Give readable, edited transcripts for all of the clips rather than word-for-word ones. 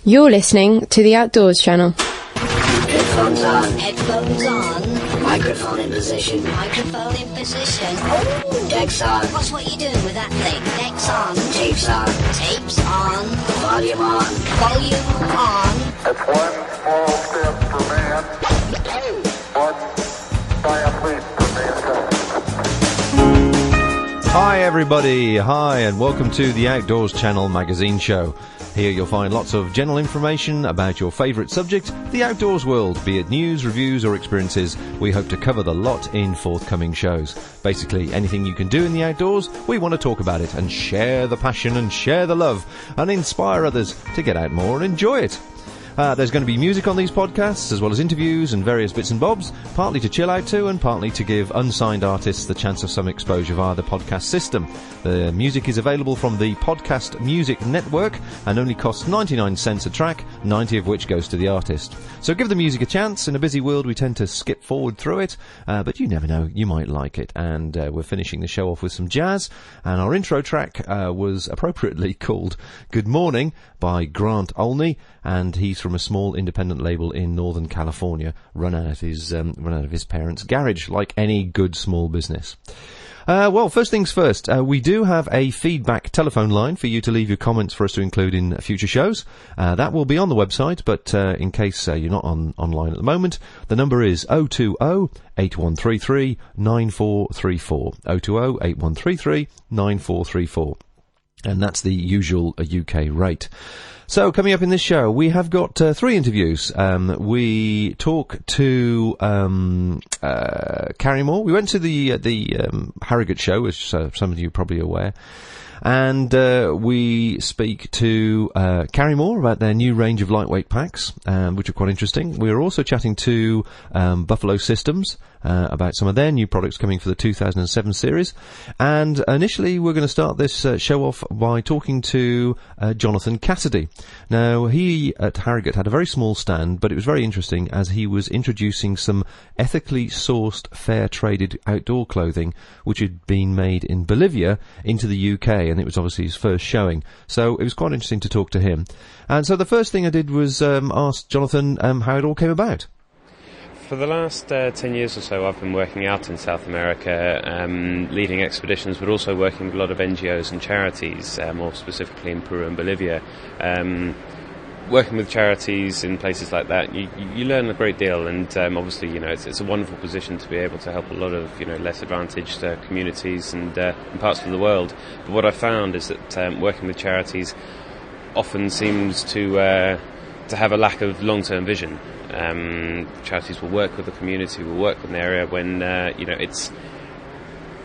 You're listening to the Outdoors Channel. Headphones on. Headphones on. Microphone in position. Microphone in position. Decks on. What's what you doing with that thing? Decks on. Tapes on. Tapes on. Volume on. Volume on. It's one small step for man, one giant leap for mankind. Hi everybody, hi and welcome to the Outdoors Channel magazine show. Here you'll find lots of general information about your favourite subject, the outdoors world, be it news, reviews or experiences. We hope to cover the lot in forthcoming shows. Basically, anything you can do in the outdoors, we want to talk about it and share the passion and share the love and inspire others to get out more and enjoy it. There's going to be music on these podcasts, as well as interviews and various bits and bobs, partly to chill out to and partly to give unsigned artists the chance of some exposure via the podcast system. The music is available from the Podcast Music Network and only costs 99 cents a track, 90 of which goes to the artist. So give the music a chance. In a busy world, we tend to skip forward through it, but you never know, you might like it. And we're finishing the show off with some jazz, and our intro track was appropriately called Good Morning by Grant Olney, and he's from a small independent label in Northern California, run out of his parents' garage, like any good small business. Well, first things first, we do have a feedback telephone line for you to leave your comments for us to include in future shows. That will be on the website, but in case you're not online at the moment, the number is 020-8133-9434, 020-8133-9434. And that's the usual UK rate. So, coming up in this show, we have got 3 interviews. We talk to Karrimor. We went to the Harrogate show, which some of you are probably aware. And we speak to Karrimor about their new range of lightweight packs, which are quite interesting. We're also chatting to Buffalo Systems about some of their new products coming for the 2007 series. And initially, we're going to start this show off by talking to Jonathan Cassidy. Now, he at Harrogate had a very small stand, but it was very interesting as he was introducing some ethically sourced, fair-traded outdoor clothing, which had been made in Bolivia, into the UK, and it was obviously his first showing. So it was quite interesting to talk to him. And so the first thing I did was ask Jonathan how it all came about. For the last 10 years or so, I've been working out in South America, leading expeditions, but also working with a lot of NGOs and charities, more specifically in Peru and Bolivia. Working with charities in places like that, you learn a great deal, and obviously, it's a wonderful position to be able to help a lot of, less advantaged communities and parts of the world. But what I found is that working with charities often seems to have a lack of long-term vision. Charities will work with the community, will work with an area when it's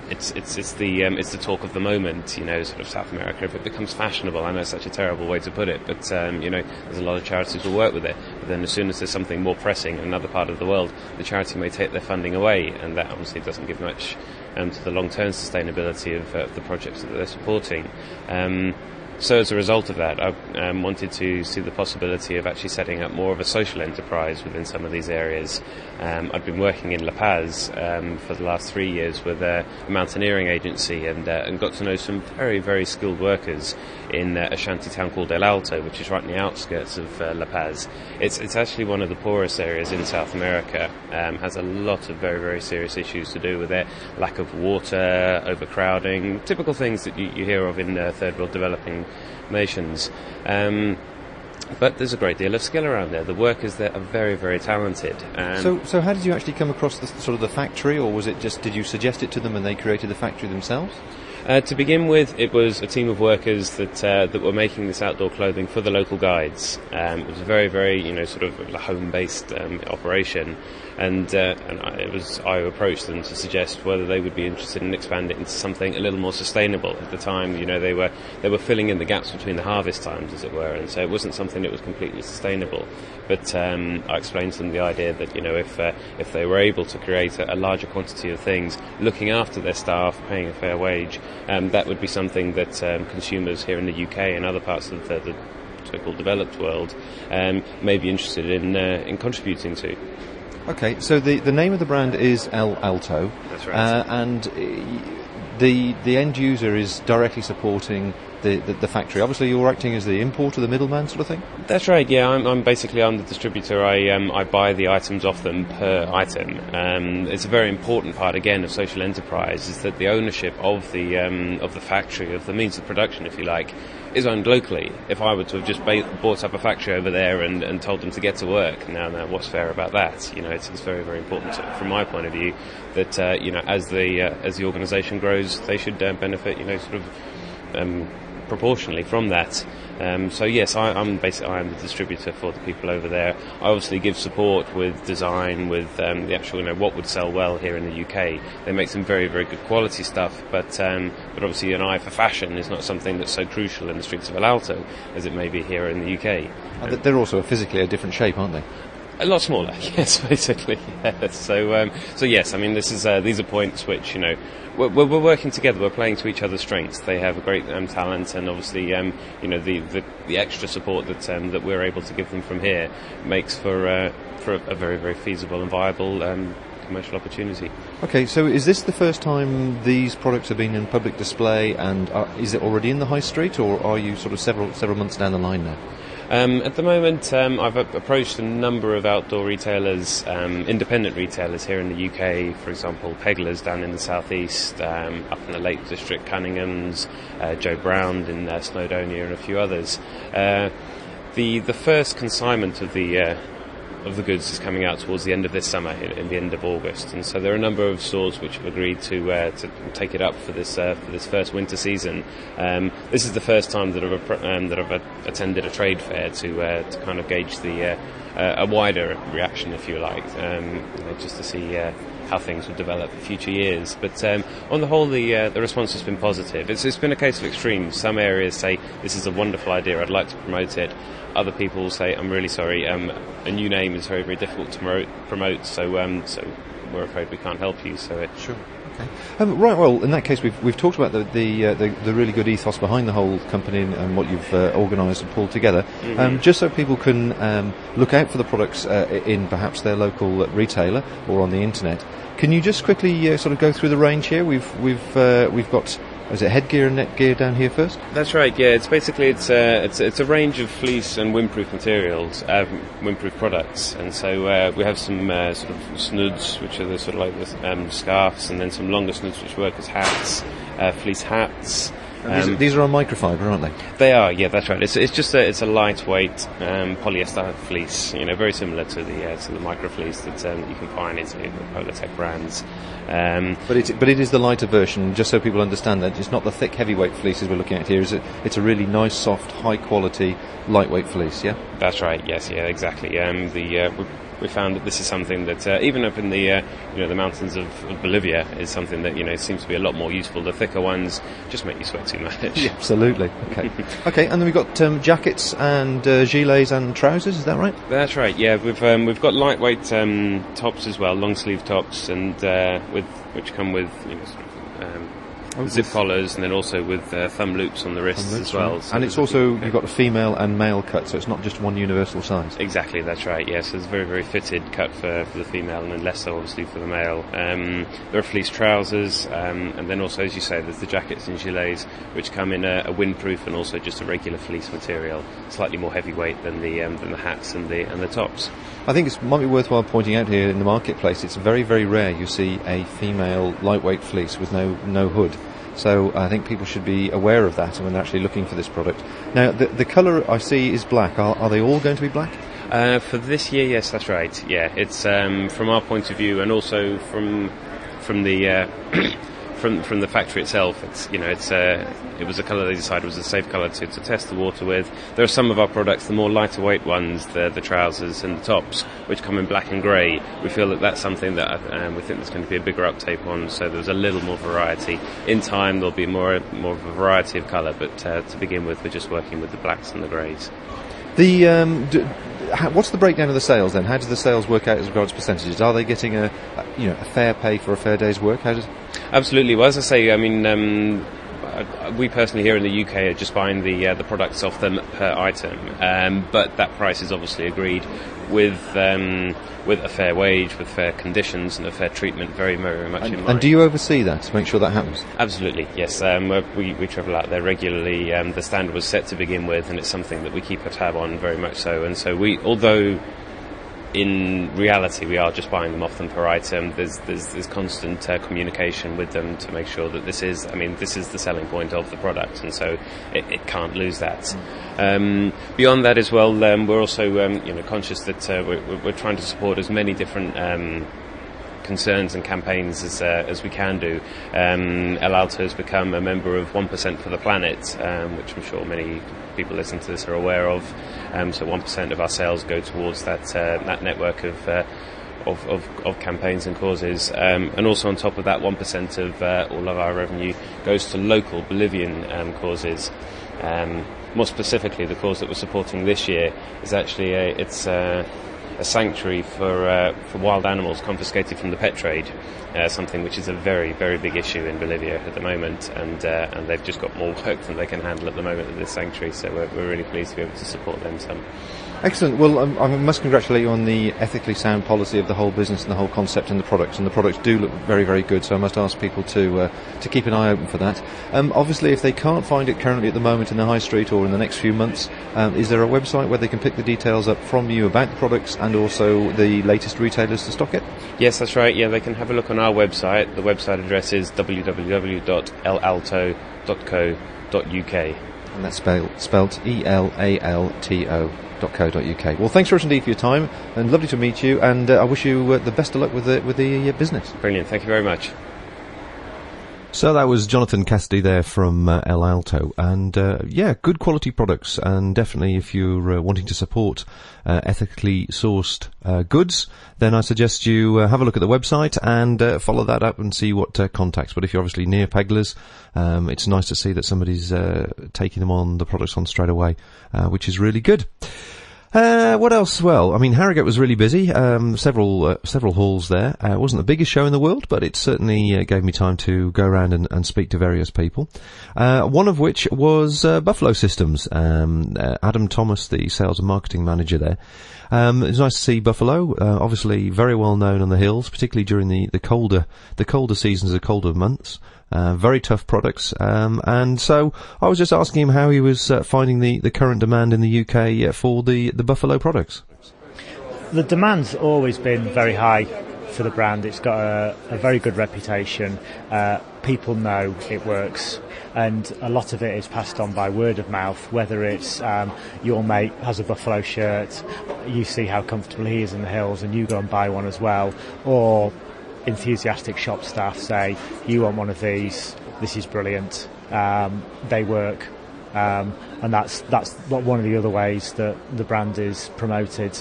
the talk of the moment. Sort of South America, if it becomes fashionable. I know it's such a terrible way to put it, but there's a lot of charities will work with it. But then as soon as there's something more pressing in another part of the world, the charity may take their funding away, and that obviously doesn't give much to the long-term sustainability of the projects that they're supporting. So as a result of that, I wanted to see the possibility of actually setting up more of a social enterprise within some of these areas. I've been working in La Paz for the last 3 years with a mountaineering agency and got to know some very, very skilled workers in a shanty town called El Alto, which is right in the outskirts of La Paz. It's actually one of the poorest areas in South America, has a lot of very, very serious issues to do with it, lack of water, overcrowding, typical things that you hear of in third world developing nations. But there's a great deal of skill around there. The workers there are very, very talented. So how did you actually come across the factory, or was it just, did you suggest it to them and they created the factory themselves? To begin with, it was a team of workers that were making this outdoor clothing for the local guides. It was a very, very, sort of a home-based operation, and I approached them to suggest whether they would be interested in expanding it into something a little more sustainable. At the time, they were filling in the gaps between the harvest times, as it were, and so it wasn't something that was completely sustainable. But I explained to them the idea that if they were able to create a larger quantity of things, looking after their staff, paying a fair wage, that would be something that consumers here in the UK and other parts of the so-called developed world may be interested in contributing to. Okay, so the name of the brand is El Alto. That's right. And the end user is directly supporting the factory. Obviously, you're acting as the importer, the middleman sort of thing. That's right. Yeah, I'm the distributor. I buy the items off them per item. It's a very important part again of social enterprise is that the ownership of the factory, of the means of production, if you like, is owned locally. If I were to have just bought up a factory over there and told them to get to work, now what's fair about that? It's very, very important from my point of view that as the organisation grows, they should benefit proportionally from that. So yes, I'm the distributor for the people over there. I obviously give support with design, with the actual what would sell well here in the UK. They make some very, very good quality stuff, but obviously an eye for fashion is not something that's so crucial in the streets of Alto as it may be here in the UK. They're also physically a different shape, aren't they? A lot smaller, yes, basically. Yes. So yes, I mean, these are points which we're working together. We're playing to each other's strengths. They have a great talent, and obviously, the extra support that we're able to give them from here makes for a very, very feasible and viable commercial opportunity. Okay, so is this the first time these products have been in public display, and is it already in the high street, or are you sort of several months down the line now? At the moment, I've approached a number of outdoor retailers, independent retailers here in the UK, for example, Pegler's down in the southeast, up in the Lake District, Cunningham's, Joe Brown in Snowdonia, and a few others. The first consignment of the goods is coming out towards the end of this summer, in the end of August, and so there are a number of stores which have agreed to take it up for this first winter season. This is the first time that I've attended a trade fair to kind of gauge a wider reaction, if you like, just to see how things would develop in future years. But on the whole, the response has been positive. It's been a case of extremes. Some areas say, this is a wonderful idea, I'd like to promote it. Other people say, I'm really sorry, a new name is very, very difficult to promote, so we're afraid we can't help you. So Sure. Okay. Right. Well, in that case, we've talked about the really good ethos behind the whole company and what you've organised and pulled together. Mm-hmm. Just so people can look out for the products in perhaps their local retailer or on the internet. Can you just quickly sort of go through the range here? We've got. Is it headgear and netgear down here first? That's right. Yeah, it's a range of fleece and windproof materials, windproof products, and so we have some sort of snoods, which are the sort of like the scarves, and then some longer snoods which work as hats, fleece hats. These are on microfiber, aren't they? They are. Yeah, that's right. It's a lightweight polyester fleece. Very similar to the microfleece that you can find in the Polartec brands. But it is the lighter version, just so people understand that it's not the thick, heavyweight fleeces we're looking at here. It's a really nice, soft, high quality, lightweight fleece. Yeah. That's right. Yes. Yeah. Exactly. We found that this is something that even up in the the mountains of Bolivia is something that seems to be a lot more useful. The thicker ones just make you sweat too much. Yeah, absolutely. Okay. Okay, and then we've got jackets and gilets and trousers. Is that right? That's right. Yeah, we've got lightweight tops as well, long sleeve tops, and which come with zip collars, and then also with thumb loops on the wrists as well. Right. So and it's also, you've got a female and male cut, so it's not just one universal size. Exactly, that's right, yes. Yeah, so it's a very, very fitted cut for the female, and then less so obviously for the male. There are fleece trousers, and then also, as you say, there's the jackets and gilets, which come in a windproof and also just a regular fleece material, slightly more heavyweight than the hats and the tops. I think it might be worthwhile pointing out here in the marketplace, it's very, very rare you see a female lightweight fleece with no hood. So I think people should be aware of that when they're actually looking for this product. Now, the colour I see is black. Are they all going to be black? For this year, yes, that's right. Yeah, it's from our point of view, and also from the from the factory itself. It was a colour they decided was a safe colour to test the water with. There are some of our products, the more lighter weight ones, the trousers and the tops, which come in black and grey. We feel that that's something that we think there's going to be a bigger uptake on, so there's a little more variety. In time there'll be more of a variety of colour, but to begin with we're just working with the blacks and the greys. What's the breakdown of the sales then? How do the sales work out as regards percentages? Are they getting a fair pay for a fair day's work? Absolutely. Well, as I say, I mean, we personally here in the UK are just buying the products off them per item, but that price is obviously agreed with a fair wage, with fair conditions, and a fair treatment, very, very much in mind. And do you oversee that to make sure that happens? Absolutely, yes. We travel out there regularly. The standard was set to begin with, and it's something that we keep a tab on very much so. And so although in reality we are just buying them off them per item, there's constant communication with them to make sure that this is the selling point of the product, and so it can't lose that. Beyond that as well, we're also conscious that we're trying to support as many different concerns and campaigns as we can do. El Alto has become a member of 1% for the Planet, which I'm sure many people listening to this are aware of. So 1% of our sales go towards that network of campaigns and causes, and also on top of that, 1% of all of our revenue goes to local Bolivian causes. More specifically, the cause that we're supporting this year is actually a sanctuary for wild animals confiscated from the pet trade, something which is a very, very big issue in Bolivia at the moment, and they've just got more work than they can handle at the moment at this sanctuary, so we're really pleased to be able to support them some. Excellent. Well, I must congratulate you on the ethically sound policy of the whole business and the whole concept and the products. And the products do look very, very good, so I must ask people to keep an eye open for that. Obviously, if they can't find it currently at the moment in the high street or in the next few months, is there a website where they can pick the details up from you about the products and also the latest retailers to stock it? Yes, that's right. Yeah, they can have a look on our website. The website address is www.elalto.co.uk. And that's spelt ELALTO.co.uk. Well, thanks very much indeed for your time, and lovely to meet you, and I wish you the best of luck with the business. Brilliant, thank you very much. So that was Jonathan Cassidy there from El Alto, and good quality products, and definitely if you're wanting to support ethically sourced goods, then I suggest you have a look at the website and follow that up and see what contacts. But if you're obviously near Peglers, it's nice to see that somebody's taking them on, the products on straight away, which is really good. What else? Well, I mean, Harrogate was really busy. Several halls there. It wasn't the biggest show in the world, but it certainly gave me time to go around and speak to various people. One of which was Buffalo Systems. Adam Thomas, the sales and marketing manager there. It was nice to see Buffalo. Obviously, very well known on the hills, particularly during the colder seasons, the colder months. Very tough products, and so I was just asking him how he was finding the current demand in the UK for the Buffalo products. The demand's always been very high for the brand. It's got a very good reputation. People know it works, and a lot of it is passed on by word of mouth, whether it's your mate has a Buffalo shirt, you see how comfortable he is in the hills and you go and buy one as well, or enthusiastic shop staff say, you want one of these, this is brilliant, they work, and that's one of the other ways that the brand is promoted.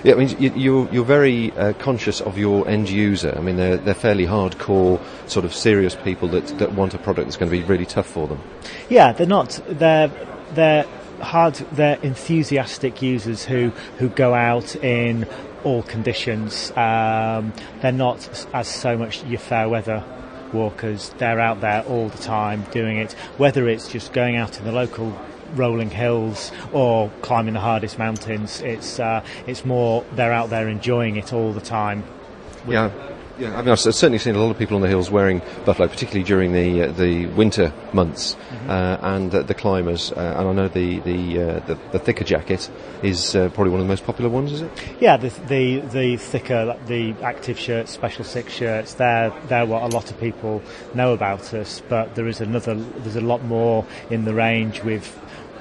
Yeah, I mean, you're very conscious of your end user. I mean, they're fairly hardcore, sort of serious people that want a product that's going to be really tough for them. Yeah, they're hard, they're enthusiastic users who go out in all conditions. They're not as so much your fair weather walkers. They're out there all the time doing it, whether it's just going out in the local rolling hills or climbing the hardest mountains. It's more they're out there enjoying it all the time. Yeah, I mean, I've certainly seen a lot of people on the hills wearing Buffalo, particularly during the winter months, and the climbers. And I know the thicker jacket is probably one of the most popular ones, is it? Yeah, the thicker, the active shirts, Special 6 shirts. They're what a lot of people know about us. But there's a lot more in the range. We've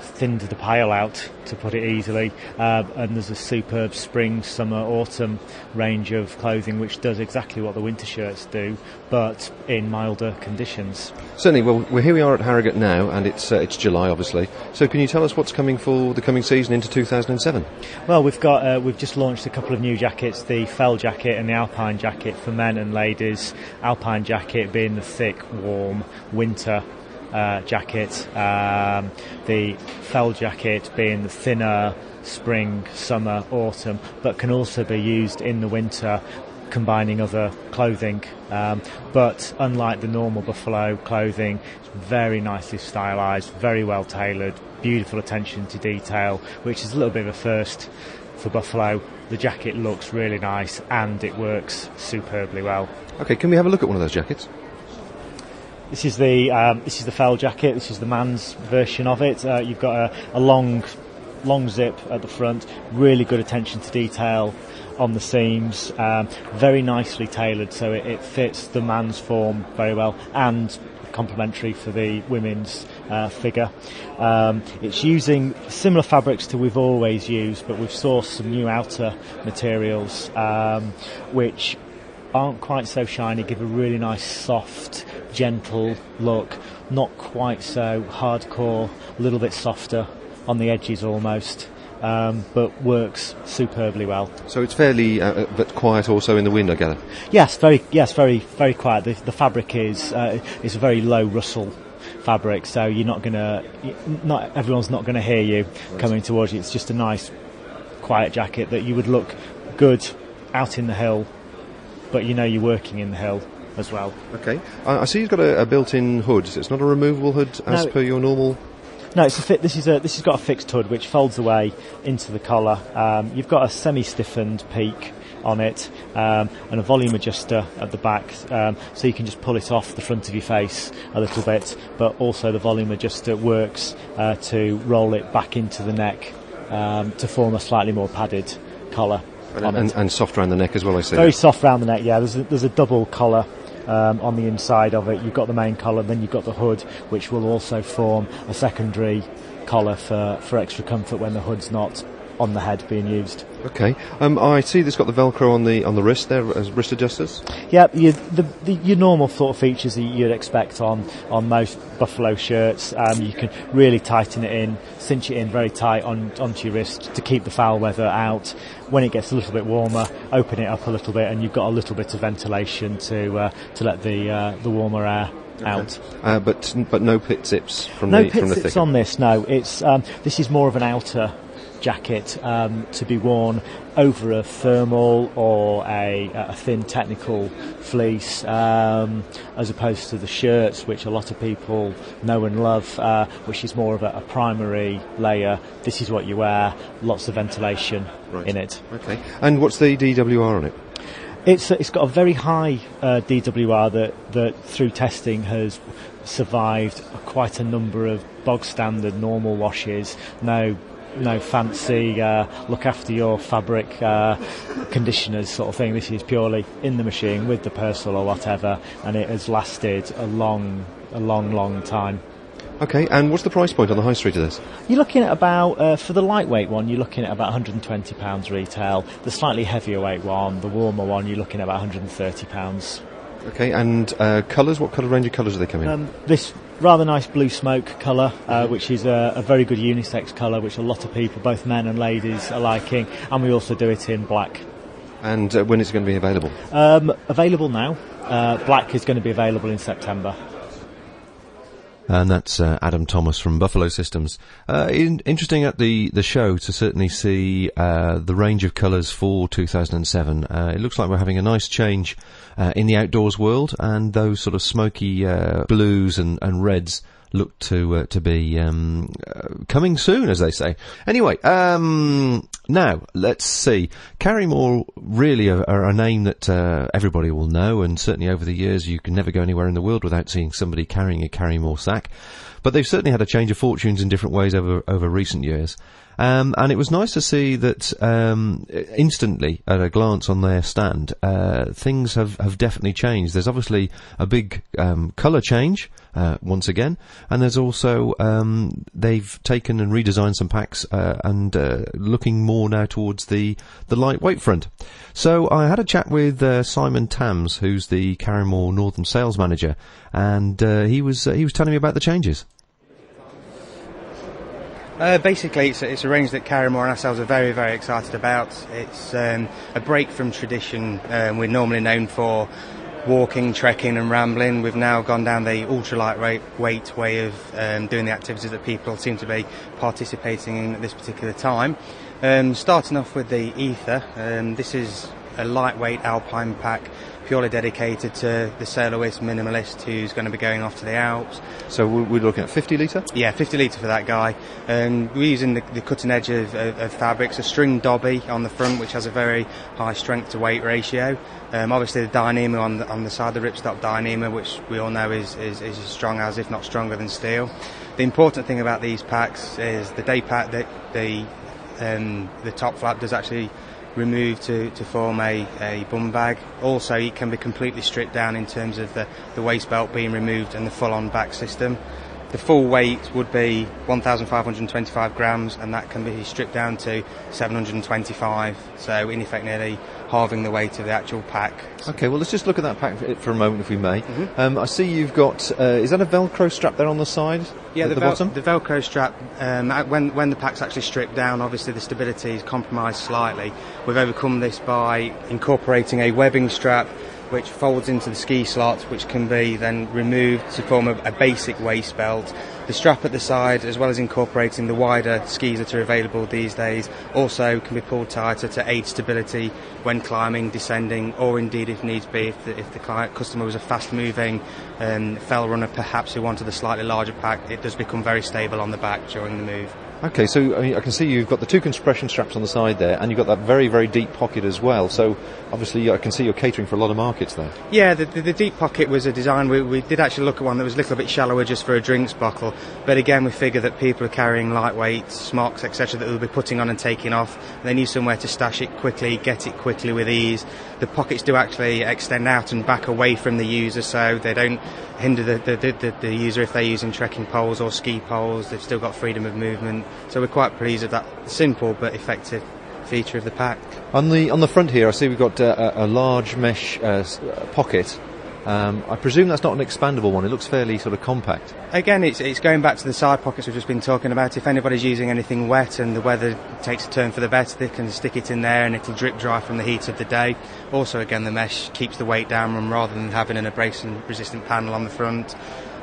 thinned the pile out, to put it easily, and there's a superb spring, summer, autumn range of clothing which does exactly what the winter shirts do, but in milder conditions. Certainly. Well, here we are at Harrogate now, and it's July, obviously. So, can you tell us what's coming for the coming season into 2007? Well, we've just launched a couple of new jackets: the fell jacket and the alpine jacket for men and ladies. Alpine jacket being the thick, warm winter jacket, the fell jacket being the thinner spring, summer, autumn, but can also be used in the winter combining other clothing. But unlike the normal buffalo clothing, it's very nicely stylised, very well tailored, beautiful attention to detail, which is a little bit of a first for buffalo. The jacket looks really nice and it works superbly well. Okay, can we have a look at one of those jackets? This is the fell jacket. This is the man's version of it. You've got a long zip at the front, really good attention to detail on the seams, very nicely tailored, so it fits the man's form very well, and complementary for the women's figure. It's using similar fabrics to we've always used, but we've sourced some new outer materials which aren't quite so shiny, give a really nice soft, gentle look, not quite so hardcore, a little bit softer on the edges almost, but works superbly well. So it's fairly but quiet also in the wind, I gather. Yes, very quiet. The fabric is a very low rustle fabric, so not everyone's not gonna hear you coming towards you. It's just a nice, quiet jacket that you would look good out in the hill, but you're working in the hill as well. Okay, I see you've got a built-in hood. So it's not a removable hood as per your normal. No, this has got a fixed hood which folds away into the collar. You've got a semi-stiffened peak on it, and a volume adjuster at the back, so you can just pull it off the front of your face a little bit, but also the volume adjuster works to roll it back into the neck to form a slightly more padded collar. And soft around the neck as well, I see. Very soft around the neck, yeah. There's a double collar on the inside of it. You've got the main collar, then you've got the hood, which will also form a secondary collar for extra comfort when the hood's not on the head being used. Okay, I see there's got the Velcro on the wrist there as wrist adjusters. Yeah, your normal sort of features that you'd expect on most buffalo shirts. You can really tighten it in, cinch it in very tight onto your wrist to keep the foul weather out. When it gets a little bit warmer, open it up a little bit, and you've got a little bit of ventilation to let the warmer air out. But no pit zips from no the pit zips thicker. on this. No, it's this is more of an outer jacket to be worn over a thermal or a thin technical fleece, as opposed to the shirts, which a lot of people know and love, which is more of a primary layer. This is what you wear, lots of ventilation in it. Okay, and what's the DWR on it? It's got a very high DWR that through testing has survived quite a number of bog standard normal washes. No fancy look after your fabric conditioners sort of thing. This is purely in the machine with the Persil or whatever, and it has lasted a long time. Okay, and what's the price point on the high street of this? You're looking at about, for the lightweight one, you're looking at about £120 retail. The slightly heavier weight one, the warmer one, you're looking at about £130. Okay, and colours, what colour range of colours are they coming in? This rather nice blue smoke colour, which is a very good unisex colour, which a lot of people, both men and ladies, are liking, and we also do it in black. And when is it going to be available? Available now. Black is going to be available in September. And that's Adam Thomas from Buffalo Systems. Interesting at the show to certainly see the range of colours for 2007. It looks like we're having a nice change in the outdoors world, and those sort of smoky blues and reds look to be coming soon, as they say. Anyway, now let's see. Karrimor really are a name that everybody will know, and certainly over the years you can never go anywhere in the world without seeing somebody carrying a Karrimor sack. But they've certainly had a change of fortunes in different ways over recent years. And it was nice to see that instantly, at a glance on their stand, things have definitely changed. There's obviously a big colour change once again, and there's also they've taken and redesigned some packs and looking more now towards the lightweight front. So I had a chat with Simon Tams, who's the Karrimor Northern Sales Manager, and he was telling me about the changes. Basically, it's a range that Karrimor and ourselves are very, very excited about. It's a break from tradition. We're normally known for walking, trekking and rambling. We've now gone down the ultra-lightweight way of doing the activities that people seem to be participating in at this particular time. Starting off with the Ether, this is a lightweight alpine pack purely dedicated to the soloist minimalist who's going to be going off to the Alps. So we're looking at 50 litre? Yeah, 50 litre for that guy. And we're using the cutting edge of fabrics, a string dobby on the front, which has a very high strength to weight ratio. Obviously the Dyneema on the side, the ripstop Dyneema, which we all know is as strong as, if not stronger than steel. The important thing about these packs is the day pack, that the top flap does actually remove to form a bum bag. Also, it can be completely stripped down in terms of the waist belt being removed and the full-on back system. The full weight would be 1,525 grams, and that can be stripped down to 725, so in effect nearly halving the weight of the actual pack. Okay, well let's just look at that pack for a moment if we may. I see you've got, is that a Velcro strap there on the side? Yeah, at the bottom? The Velcro strap, when the pack's actually stripped down, obviously the stability is compromised slightly. We've overcome this by incorporating a webbing strap which folds into the ski slot, which can be then removed to form a basic waist belt. The strap at the side, as well as incorporating the wider skis that are available these days, also can be pulled tighter to aid stability when climbing, descending, or indeed, if needs be, if the customer was a fast-moving fell runner, perhaps who wanted a slightly larger pack, it does become very stable on the back during the move. Okay, so I can see you've got the two compression straps on the side there, and you've got that very, very deep pocket as well. So obviously I can see you're catering for a lot of markets there. Yeah, the deep pocket was a design. We did actually look at one that was a little bit shallower just for a drinks bottle. But again, we figure that people are carrying lightweight smocks, etc., that they'll be putting on and taking off. They need somewhere to stash it quickly, get it quickly with ease. The pockets do actually extend out and back away from the user, so they don't hinder the user if they're using trekking poles or ski poles. They've still got freedom of movement. So we're quite pleased with that simple but effective feature of the pack. On the front here, I see we've got a large mesh pocket. I presume that's not an expandable one. It looks fairly sort of compact. Again, it's going back to the side pockets we've just been talking about. If anybody's using anything wet and the weather takes a turn for the better, they can stick it in there and it'll drip dry from the heat of the day. Also, again, the mesh keeps the weight down rather than having an abrasion-resistant panel on the front.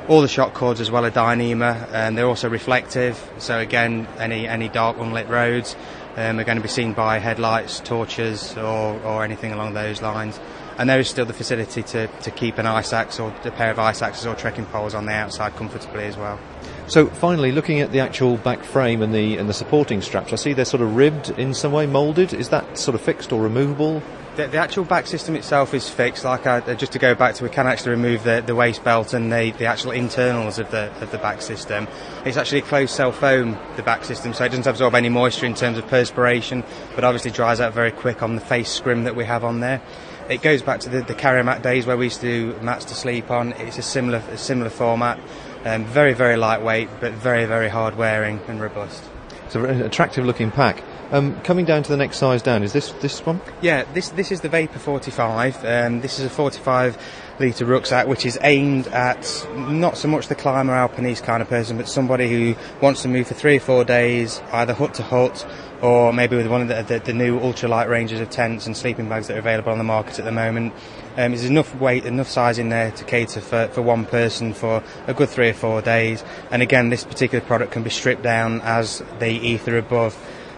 All the shock cords as well are Dyneema, and they're also reflective. So again, any dark unlit roads are going to be seen by headlights, torches, or anything along those lines. And there is still the facility to keep an ice axe or a pair of ice axes or trekking poles on the outside comfortably as well. So finally, looking at the actual back frame and the supporting straps, I see they're sort of ribbed in some way, moulded. Is that sort of fixed or removable? The actual back system itself is fixed. Just to go back to, we can actually remove the waist belt and the actual internals of the back system. It's actually a closed cell foam, the back system, so it doesn't absorb any moisture in terms of perspiration, but obviously dries out very quick on the face scrim that we have on there. It goes back to the carrier mat days where we used to do mats to sleep on. It's a similar format, very, very lightweight, but very, very hard wearing and robust. It's a very attractive looking pack. Coming down to the next size down, is this one? Yeah, this is the Vapor 45. This is a 45 litre rucksack, which is aimed at not so much the climber alpiniste kind of person, but somebody who wants to move for 3 or 4 days, either hut to hut, or maybe with one of the new ultralight ranges of tents and sleeping bags that are available on the market at the moment. There's enough weight, enough size in there to cater for one person for a good 3 or 4 days. And again, this particular product can be stripped down as the ether above.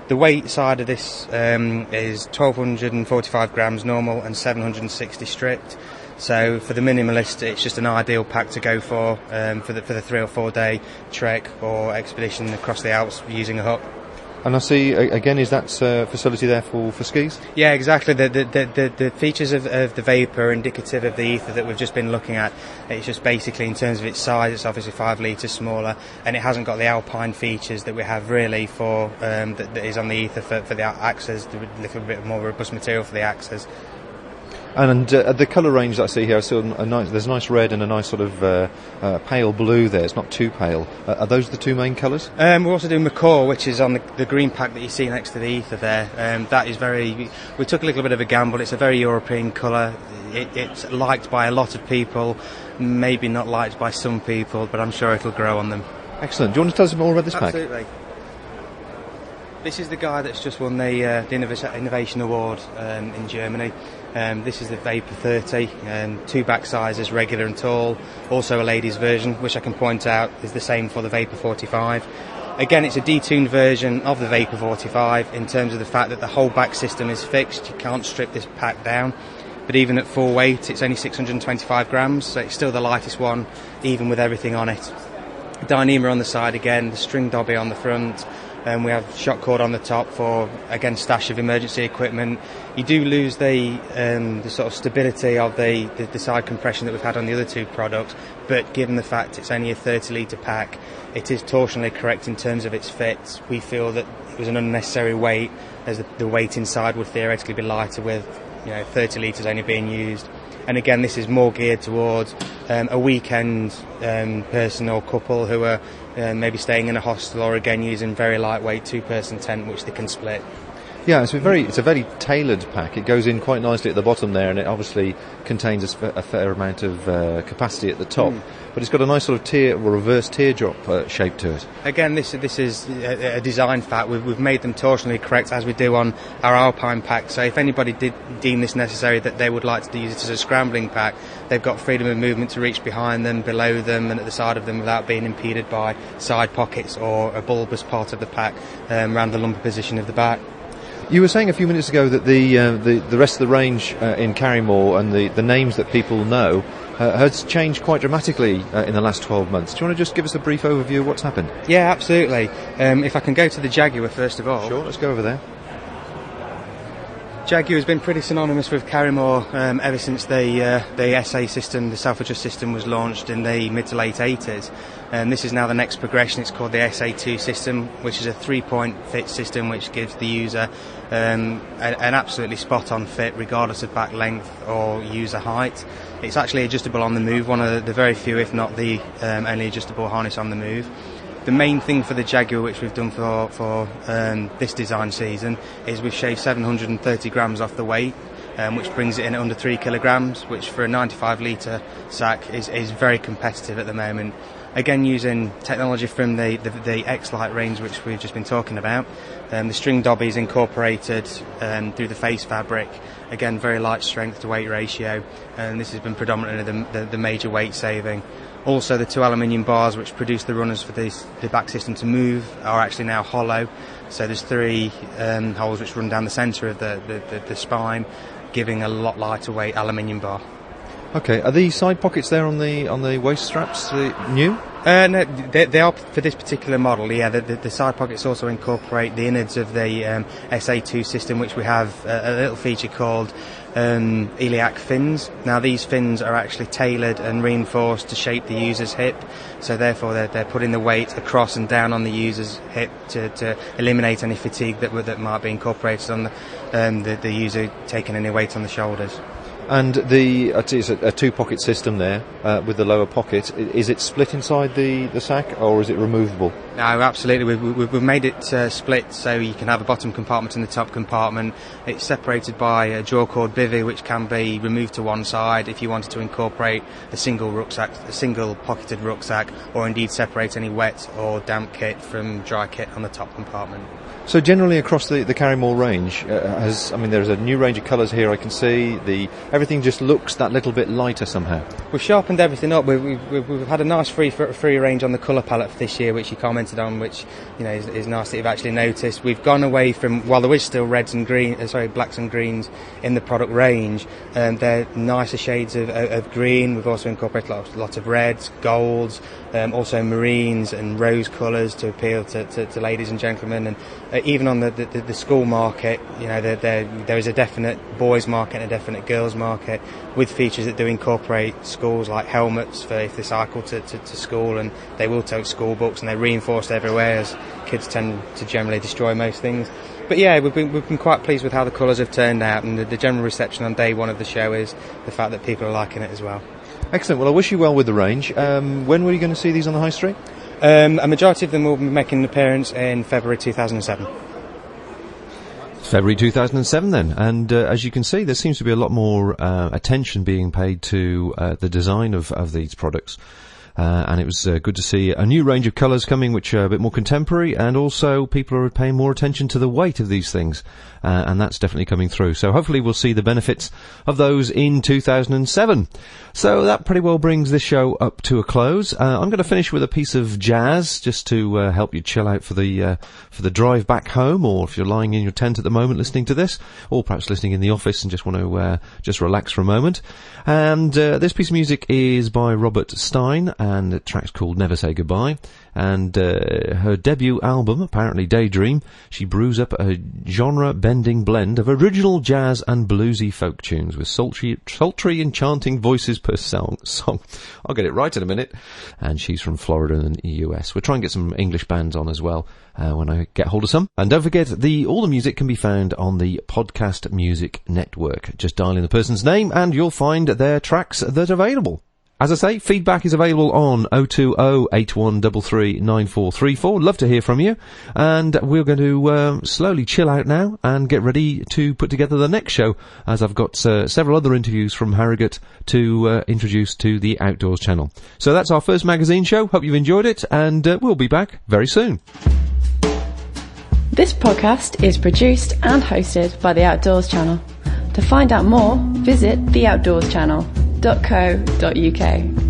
The weight side of this is 1,245 grams normal and 760 stripped. So for the minimalist, it's just an ideal pack to go for the 3 or 4 day trek or expedition across the Alps using a hut. And I see, again, is that facility there for skis? Yeah, exactly. The features of the Vapor are indicative of the ether that we've just been looking at. It's just basically, in terms of its size, it's obviously 5 litres smaller, and it hasn't got the alpine features that we have really for that is on the ether for the axes, the little bit more robust material for the axes. And the colour range that I see here, I see there's a nice red and a nice sort of pale blue there. It's not too pale. Are those the two main colours? We're also doing Macaw, which is on the green pack that you see next to the ether there. That is we took a little bit of a gamble. It's a very European colour. It's liked by a lot of people, maybe not liked by some people, but I'm sure it'll grow on them. Excellent. Do you want to tell us a bit more about this pack? Absolutely. This is the guy that's just won the Innovation Award in Germany. This is the Vapor 30, 2 back sizes, regular and tall. Also a ladies version, which I can point out is the same for the Vapor 45. Again, it's a detuned version of the Vapor 45 in terms of the fact that the whole back system is fixed. You can't strip this pack down. But even at full weight, it's only 625 grams, so it's still the lightest one, even with everything on it. Dyneema on the side again, the string dobby on the front, and we have shock cord on the top for, again, stash of emergency equipment. You do lose the sort of stability of the side compression that we've had on the other two products, but given the fact it's only a 30 litre pack, it is torsionally correct in terms of its fit. We feel that it was an unnecessary weight, as the weight inside would theoretically be lighter with 30 litres only being used. And again, this is more geared towards a weekend person or couple who are maybe staying in a hostel, or again using very lightweight 2-person tent which they can split. Yeah, it's a very tailored pack. It goes in quite nicely at the bottom there, and it obviously contains a fair amount of capacity at the top. But it's got a nice sort of reverse teardrop shape to it. Again, this is a design fact. We've made them torsionally correct as we do on our Alpine pack. So if anybody did deem this necessary that they would like to use it as a scrambling pack, they've got freedom of movement to reach behind them, below them, and at the side of them without being impeded by side pockets or a bulbous part of the pack around the lumbar position of the back. You were saying a few minutes ago that the rest of the range in Karrimor and the names that people know has changed quite dramatically in the last 12 months. Do you want to just give us a brief overview of what's happened? Yeah, absolutely. If I can go to the Jaguar first of all. Sure, let's go over there. Jaguar has been pretty synonymous with Karrimor ever since the SA system, the self-adjust system, was launched in the mid to late 80s. This is now the next progression. It's called the SA2 system, which is a 3-point fit system which gives the user an absolutely spot-on fit regardless of back length or user height. It's actually adjustable on the move, one of the very few, if not the only adjustable harness on the move. The main thing for the Jaguar, which we've done for this design season, is we've shaved 730 grams off the weight, which brings it in at under 3 kilograms, which for a 95 litre sack is very competitive at the moment. Again, using technology from the X-Lite range, which we've just been talking about. The string dobby is incorporated through the face fabric. Again, very light strength to weight ratio, and this has been predominantly the major weight saving. Also, the 2 aluminium bars which produce the runners for the back system to move are actually now hollow. So there's 3 holes which run down the centre of the spine, giving a lot lighter weight aluminium bar. Okay, are the side pockets there on the waist straps new? No, they are for this particular model. Yeah, the side pockets also incorporate the innards of the SA2 system, which we have a little feature called iliac fins. Now, these fins are actually tailored and reinforced to shape the user's hip, so therefore they're putting the weight across and down on the user's hip to eliminate any fatigue that might be incorporated on the user taking any weight on the shoulders. And it's a 2-pocket system there with the lower pocket. Is it split inside the sack, or is it removable? No, absolutely. We've made it split so you can have a bottom compartment and the top compartment. It's separated by a draw cord bivvy, which can be removed to one side if you wanted to incorporate a single pocketed rucksack, or indeed separate any wet or damp kit from dry kit on the top compartment. So generally across the Karrimor range, there's a new range of colours here. I can see everything just looks that little bit lighter somehow. We've sharpened everything up. We've had a nice free range on the colour palette for this year, which you commented on, which is nice that you've actually noticed. We've gone away from, while there is still blacks and greens in the product range, they're nicer shades of green. We've also incorporated lots of reds, golds, also marines and rose colours to appeal to ladies and gentlemen. And even on the school market, there is a definite boys market and a definite girls market, with features that do incorporate schools, like helmets for if they cycle to school, and they will tote school books, and they're reinforced everywhere, as kids tend to generally destroy most things. But yeah, we've been quite pleased with how the colours have turned out, and the general reception on day one of the show is the fact that people are liking it as well. Excellent. Well, I wish you well with the range. When were you going to see these on the high street? A majority of them will be making an appearance in February 2007. February 2007 then, and as you can see, there seems to be a lot more attention being paid to the design of these products. And it was good to see a new range of colours coming, which are a bit more contemporary, and also people are paying more attention to the weight of these things, and that's definitely coming through. So hopefully we'll see the benefits of those in 2007. So that pretty well brings this show up to a close. I'm going to finish with a piece of jazz just to help you chill out for the drive back home, or if you're lying in your tent at the moment listening to this, or perhaps listening in the office and just want to just relax for a moment. And this piece of music is by Robert Stein, and the track's called Never Say Goodbye. And her debut album, apparently Daydream, she brews up a genre-bending blend of original jazz and bluesy folk tunes with sultry enchanting voices per song. I'll get it right in a minute. And she's from Florida in the US. We'll try and get some English bands on as well when I get hold of some. And don't forget, all the music can be found on the Podcast Music Network. Just dial in the person's name and you'll find their tracks that are available. As I say, feedback is available on 020-8133-9434. Love to hear from you. And we're going to slowly chill out now and get ready to put together the next show, as I've got several other interviews from Harrogate to introduce to the Outdoors channel. So that's our first magazine show. Hope you've enjoyed it, and we'll be back very soon. This podcast is produced and hosted by the Outdoors channel. To find out more, visit theoutdoorschannel.co.uk.